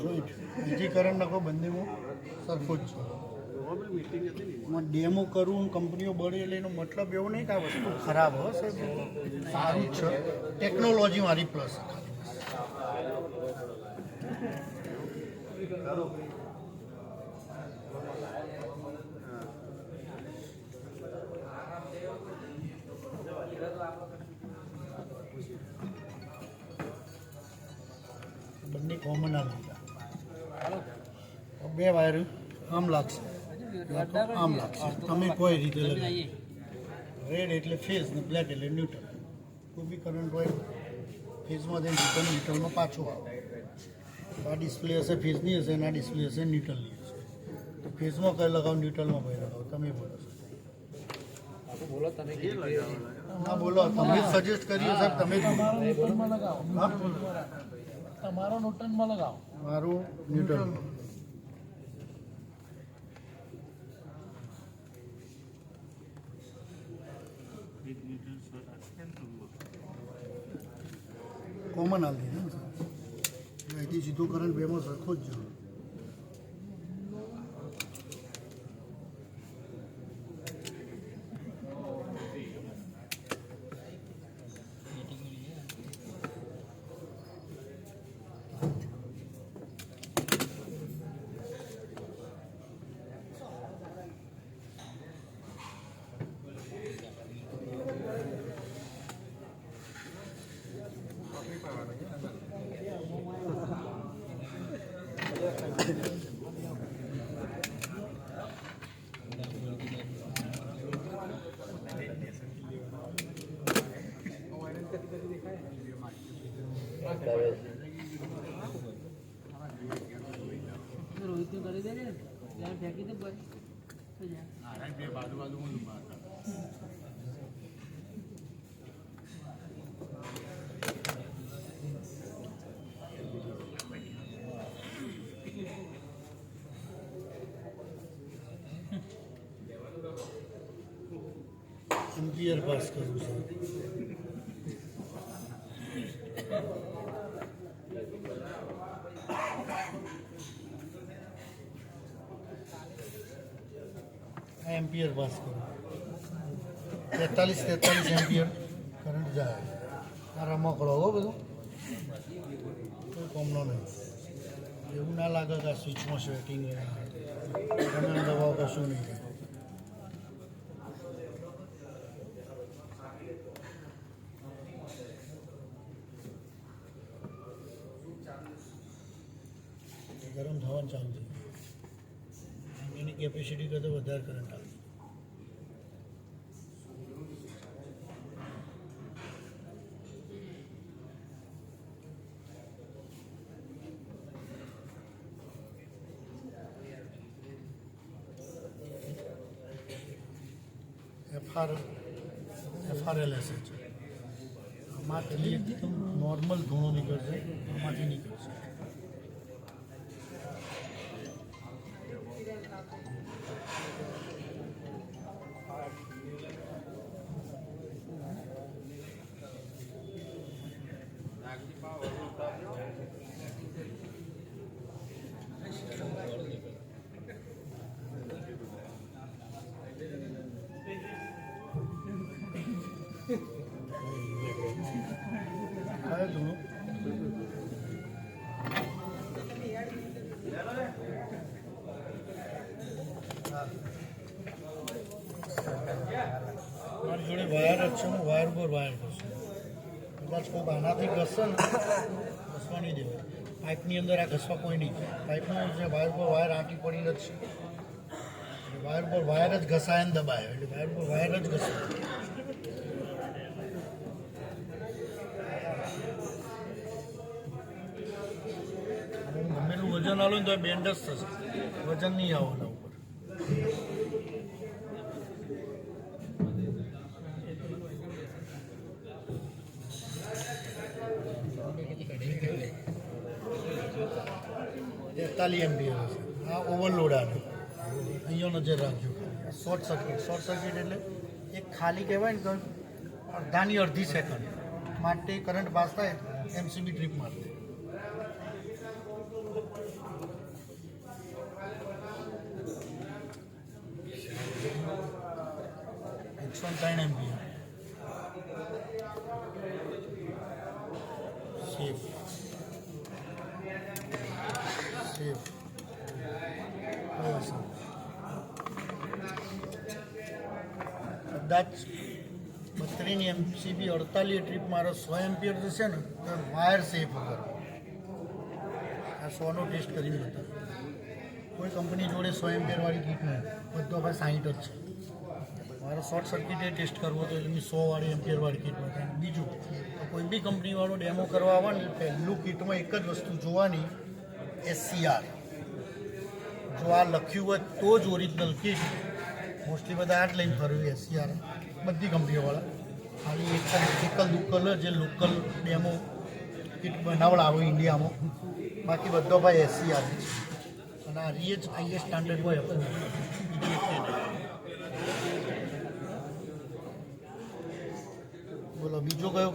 Joint બીજી current નાખો બંનેમાં સરખો જ છે. ડેમો કરવું કંપનીઓ બળી એટલે એનો મતલબ એવો નહીં કે આ વસ્તુ ખરાબ હશે, સારું જ છે. ટેકનોલોજી મારી પ્લસ બંને કોમન બે વાયર આમ લાગશે, આમ લાગશે. તમે કોઈ રીતે લગાવી રેડ એટલે ફેઝ ને બ્લેક એટલે ન્યુટ્રલ. કોઈ બી કરંટ હોય ફેઝમાં જઈને રિટર્ન ન્યુટ્રલમાં પાછો આવે. આ ડિસ્પ્લે હશે ફેઝની હશે અને આ ડિસ્પ્લે હશે ન્યુટ્રલની હશે. તો ફેઝમાં કઈ લગાવો, ન્યુટ્રલમાં કઈ લગાવો, તમે બોલો છો. બોલો તમે ના બોલો, તમે સજેસ્ટ કર્યું સાહેબ, તમે તમારો નોટનમાં લગાવો. મારું ન્યુટ્રલ. કોમન હાલ દીધું ને સર, અહીંથી સીધો કરંટ બેમાં સરખો જ જવાનો. રોહિત કરી દે ને ત્યારે ફેંકી દે બસ બે બાજુ બાજુ એમ્પિયર પાસ કરવું છે. એમ્પિયર પાસ કરો 43 એમ્પિયર કરંટ જાય. આ રમકડો હો બધું, કોઈ કોમનો નહીં. એવું ના લાગે કે આ સ્વિચમાં સ્વેટિંગ તમે દબાવ કશું નહીં. ગરમ થવાનું ચાલુ થઈ ગયું. એની કેપેસિટી કરતાં વધારે કરંટ આવે. FRLS છે. આમાંથી એકદમ નોર્મલ ધૂણો નીકળશે, આમાંથી નીકળશે. આવે ધૂણો મારી જોડે વાયર જ છે. હું વાયર પર વાયર કરશું. કદાચ કોઈ આનાથી ઘસશે ને, ઘસવા નહીં દેવાય. પાઇપની અંદર આ ઘસવા કોઈ નહીં. પાઇપનું જે વાયર પર વાયર આંટી પડી જ છે. વાયર પર વાયર જ ઘસાય ને દબાય, એટલે વાયર પર વાયર જ ઘસાય. ગમેલું વજન આલો ને તો બેન્ડ જ થશે, વજન નહીં આવવાના ઉપર. તેતાલીસ એમ્પિયર હશે. આ ઓવરલોડ આવે. અહીંયા નજર રાખજો. શોર્ટ સર્કિટ એટલે એક ખાલી કહેવાય ને કે અડધાની અડધી સેકન્ડ માટે કરંટ પાસ થાય, MCB ટ્રીપ મારશે. $103 MB. Safe. કદાચ 32 MCB 48 ટ્રીપ મારો 100 એમ્પિયર જશે ને તો વાયર સેફ વગર આ 100નો ટેસ્ટ કરી બતાવ્યો. કોઈ કંપની જોડે 100 એમ્પિયર વાળી કીટ નહીં, બધો ભાઈ 60 જ છે. મારો શોર્ટ સર્કિટે ટેસ્ટ કરવો હતો એટલે મેં 100 વાળી એમ્પિયર વાળી કીટ બતાવી. બીજું તો કોઈ બી કંપનીવાળો ડેમો કરવા આવે ને પહેલું કીટમાં એક જ વસ્તુ જોવાની, SCR. જો આ લખ્યું હોય તો જ ઓરિજિનલ કીટ. મોસ્ટલી બધા આ જ લઈને ફર્યું SCR બધી કંપનીઓવાળા. ખાલી એકલ દુકલ જે લોકલ ડેમો કીટ બનાવડાવે ઇન્ડિયામાં, બાકી બધો ભાઈ SCR છે. અને આ રીએચ IS સ્ટાન્ડર્ડ હોય બોલો બીજો કયો